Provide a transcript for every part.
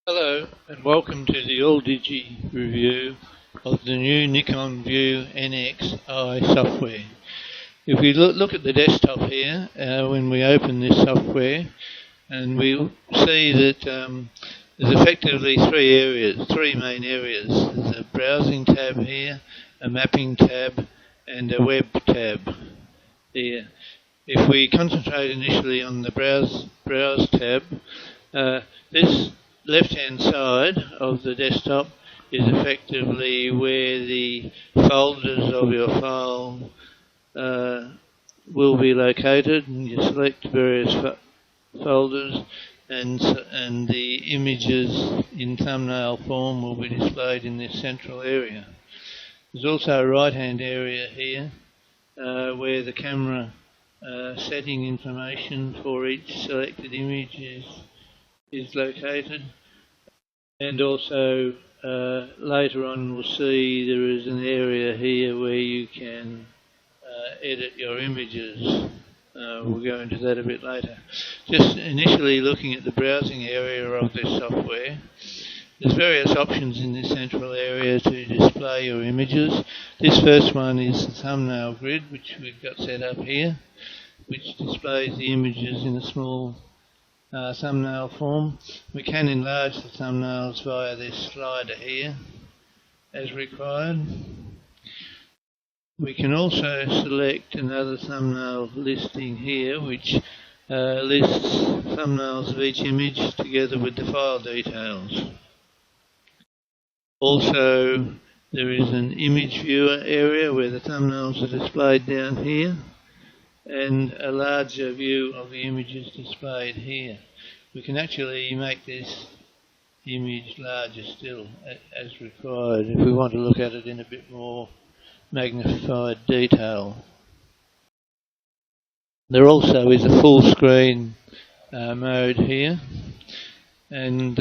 Hello and welcome to the alldigi review of the new Nikon ViewNX-i software. If we look at the desktop here, when we open this software, and we'll see that there's effectively three main areas. There's a browsing tab here, a mapping tab, and a web tab here. If we concentrate initially on the browse tab, this left-hand side of the desktop is effectively where the folders of your file will be located, and you select various folders, and the images in thumbnail form will be displayed in this central area. There's also a right-hand area here where the camera setting information for each selected image is located, and also later on we'll see there is an area here where you can edit your images. We'll go into that a bit later. Just initially looking at the browsing area of this software, there's various options in this central area to display your images. This first one is the thumbnail grid, which we've got set up here, which displays the images in a small thumbnail form. We can enlarge the thumbnails via this slider here as required. We can also select another thumbnail listing here, which lists thumbnails of each image together with the file details. Also, there is an image viewer area where the thumbnails are displayed down here, and a larger view of the images displayed here. We can actually make this image larger still as required if we want to look at it in a bit more magnified detail. There also is a full screen mode here, and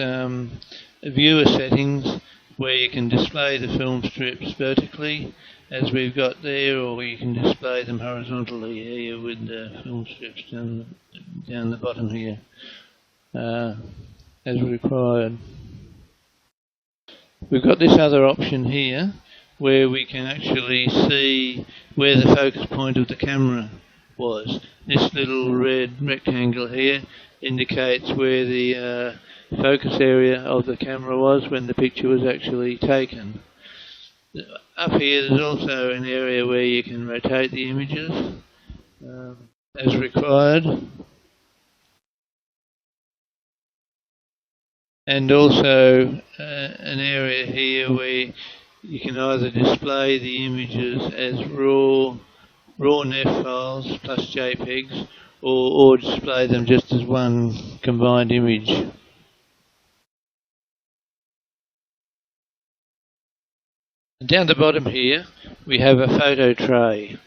viewer settings where you can display the film strips vertically as we've got there, or you can display them horizontally here with the film strips down the bottom here as required. We've got this other option here where we can actually see where the focus point of the camera was. This little red rectangle here indicates where the focus area of the camera was when the picture was actually taken. Up here there's also an area where you can rotate the images as required, and also an area here where you can either display the images as raw NEF files plus JPEGs, or display them just as one combined image. Down the bottom here we have a photo tray,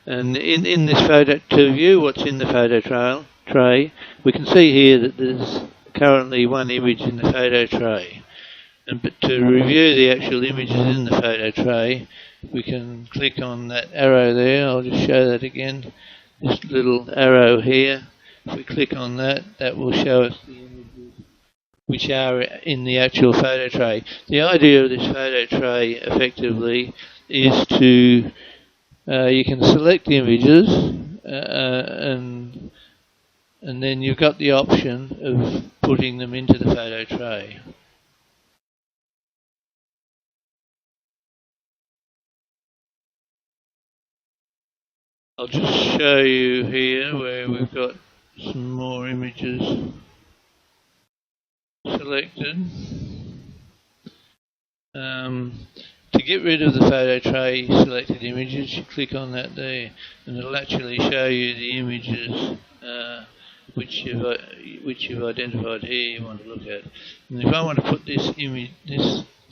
and in this photo, to view what's in the photo tray, we can see here that there's currently one image in the photo tray. But to review the actual images in the photo tray, we can click on that arrow there. I'll just show that again. This little arrow here, if we click on that, that will show us the images which are in the actual photo tray. The idea of this photo tray effectively is to you can select the images and then you've got the option of putting them into the photo tray. I'll just show you here where we've got some more images selected. To get rid of the photo tray selected images, you click on that there, and it'll actually show you the images which you've identified here you want to look at. And if I want to put this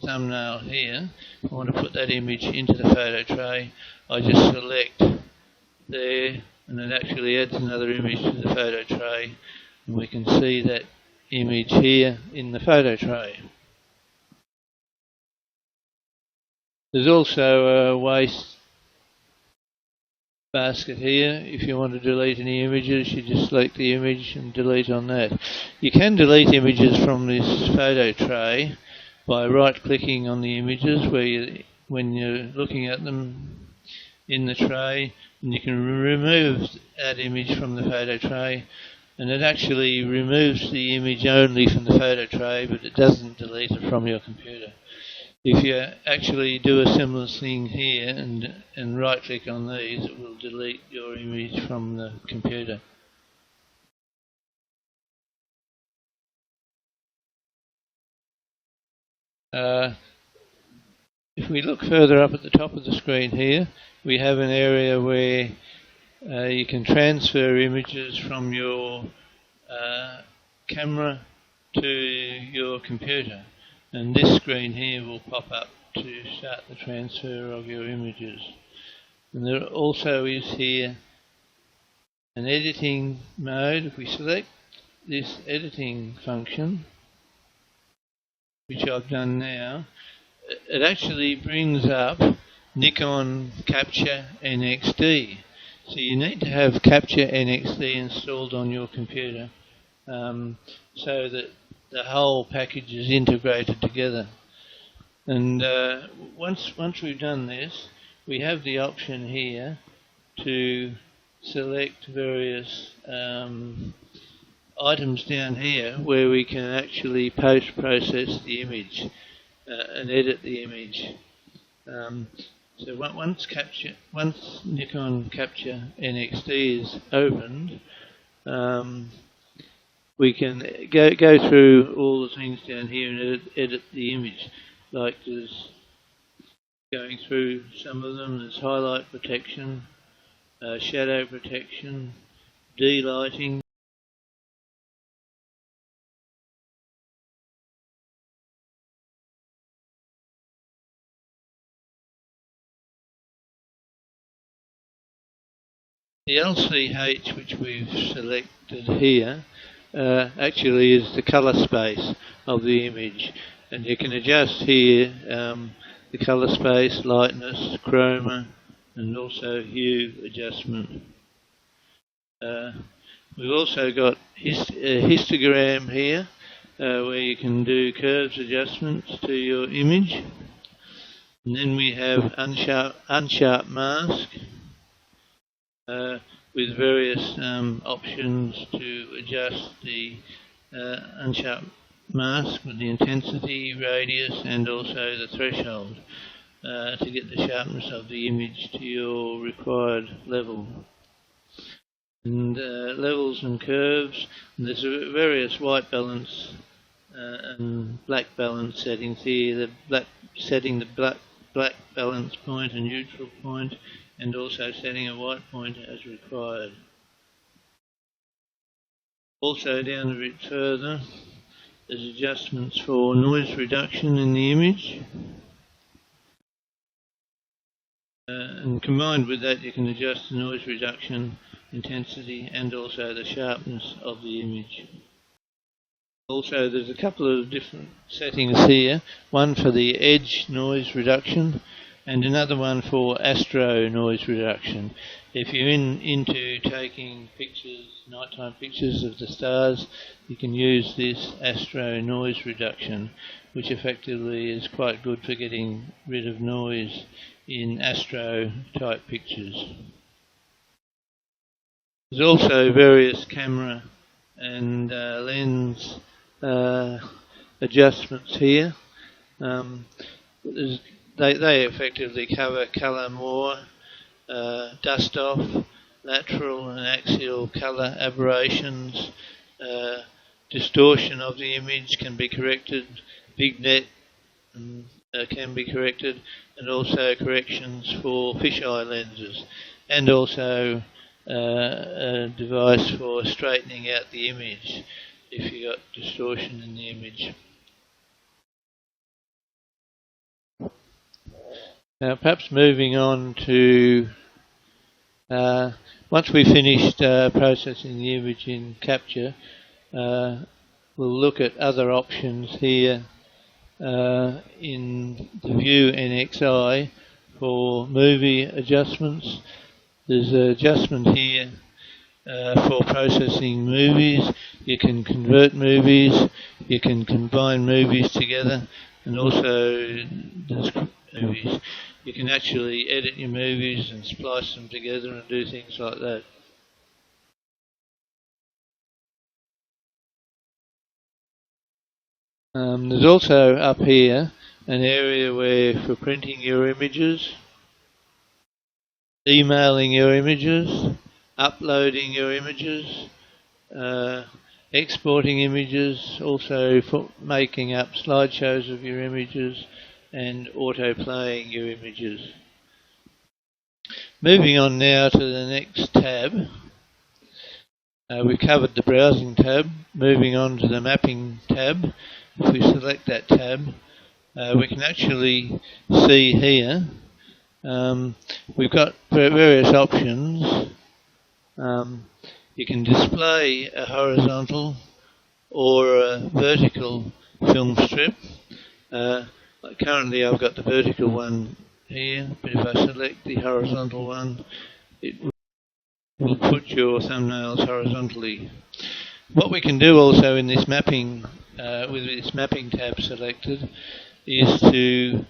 thumbnail here, I want to put that image into the photo tray, I just select there, and it actually adds another image to the photo tray, and we can see that image here in the photo tray. There's also a way basket here. If you want to delete any images, you just select the image and delete on that. You can delete images from this photo tray by right-clicking on the images when you're looking at them in the tray, and you can remove that image from the photo tray, and it actually removes the image only from the photo tray, but it doesn't delete it from your computer. If you actually do a similar thing here and right click on these, it will delete your image from the computer. If we look further up at the top of the screen here, we have an area where you can transfer images from your camera to your computer, and this screen here will pop up to start the transfer of your images. And there also is here an editing mode. If we select this editing function, which I've done now, it actually brings up Nikon Capture NXD. So you need to have Capture NXD installed on your computer so that the whole package is integrated together. And once we've done this, we have the option here to select various items down here where we can actually post-process the image and edit the image. So once Nikon Capture NXD is opened, we can go through all the things down here and edit the image. Like there's going through some of them. There's highlight protection, shadow protection, delighting. The LCH which we've selected here actually is the colour space of the image, and you can adjust here the colour space, lightness, chroma, and also hue adjustment. We've also got histogram here where you can do curves adjustments to your image, and then we have unsharp mask with various options to adjust the unsharp mask with the intensity, radius, and also the threshold to get the sharpness of the image to your required level. And levels and curves, and there's various white balance and black balance settings here. The black balance point and neutral point, and also setting a white point as required. Also down a bit further, there's adjustments for noise reduction in the image. And combined with that, you can adjust the noise reduction, intensity, and also the sharpness of the image. Also, there's a couple of different settings here, one for the edge noise reduction and another one for astro noise reduction. If you're into taking pictures, nighttime pictures of the stars, you can use this astro noise reduction, which effectively is quite good for getting rid of noise in astro type pictures. There's also various camera and lens adjustments here. They effectively cover colour more, dust off, lateral and axial colour aberrations, distortion of the image can be corrected, vignette can be corrected, and also corrections for fisheye lenses, and also a device for straightening out the image if you got distortion in the image. Now perhaps moving on to, once we've finished processing the image in Capture, we'll look at other options here in the ViewNX-i for movie adjustments. There's an adjustment here for processing movies. You can convert movies, you can combine movies together, and also there's movies. You can actually edit your movies and splice them together and do things like that. There's also up here an area where for printing your images, emailing your images, uploading your images, exporting images, also for making up slideshows of your images, and auto-playing your images. Moving on now to the next tab. We've covered the browsing tab. Moving on to the mapping tab. If we select that tab, we can actually see here we've got various options. You can display a horizontal or a vertical film strip. Currently I've got the vertical one here, but if I select the horizontal one, it will put your thumbnails horizontally. What we can do also in this mapping, with this mapping tab selected, is to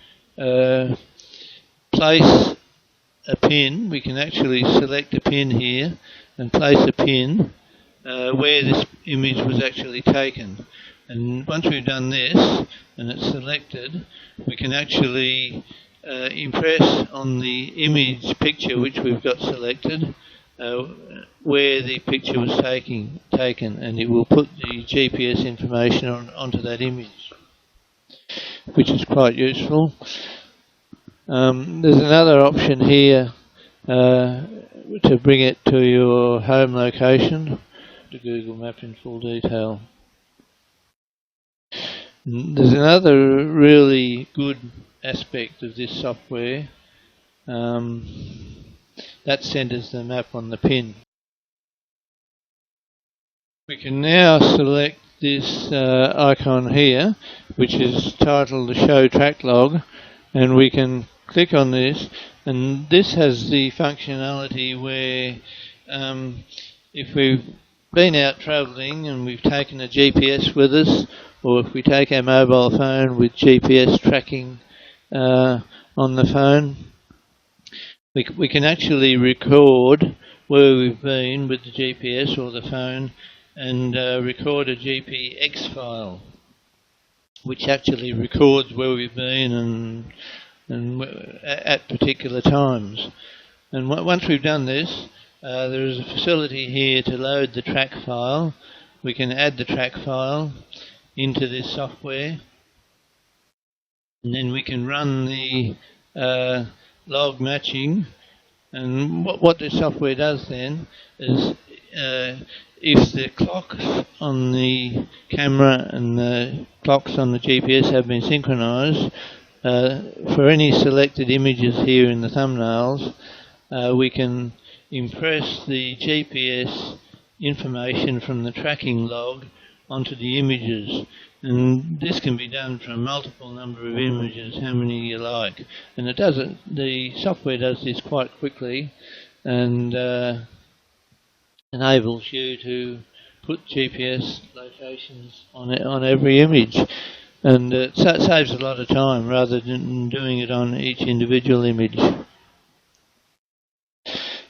place a pin. We can actually select a pin here and place a pin where this image was actually taken. And once we've done this and it's selected, we can actually impress on the image picture which we've got selected where the picture was taken, and it will put the GPS information onto that image, which is quite useful. There's another option here to bring it to your home location, to Google Map in full detail. There's another really good aspect of this software that centers the map on the pin. We can now select this icon here, which is titled the Show Track Log, and we can click on this, and this has the functionality where if we've been out travelling and we've taken a GPS with us, or if we take our mobile phone with GPS tracking on the phone, we can actually record where we've been with the GPS or the phone, and record a GPX file, which actually records where we've been and at particular times. And once we've done this, there is a facility here to load the track file. We can add the track file into this software, and then we can run the log matching. And what this software does then is if the clocks on the camera and the clocks on the GPS have been synchronized, for any selected images here in the thumbnails, we can impress the GPS information from the tracking log onto the images. And this can be done for a multiple number of images, how many you like. And the software does this quite quickly, and enables you to put GPS locations on every image. And it saves a lot of time rather than doing it on each individual image.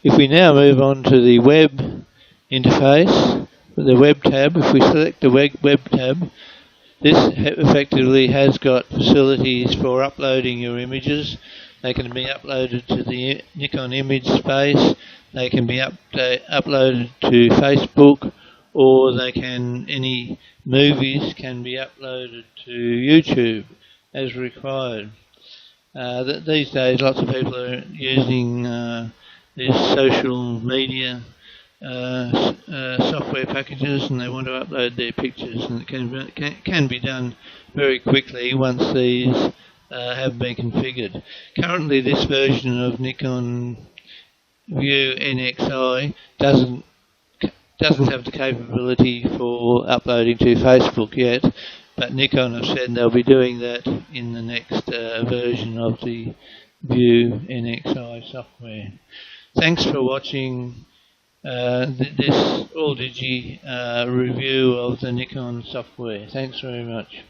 If we now move on to the web interface, the web tab, if we select the web tab, this effectively has got facilities for uploading your images. They can be uploaded to the Nikon image space, they can be uploaded to Facebook, or any movies can be uploaded to YouTube as required. These days lots of people are using these social media software packages, and they want to upload their pictures, and it can be done very quickly once these have been configured. Currently this version of Nikon ViewNX-i doesn't have the capability for uploading to Facebook yet, but Nikon have said they'll be doing that in the next version of the ViewNX-i software. Thanks for watching this alldigi review of the Nikon software. Thanks very much.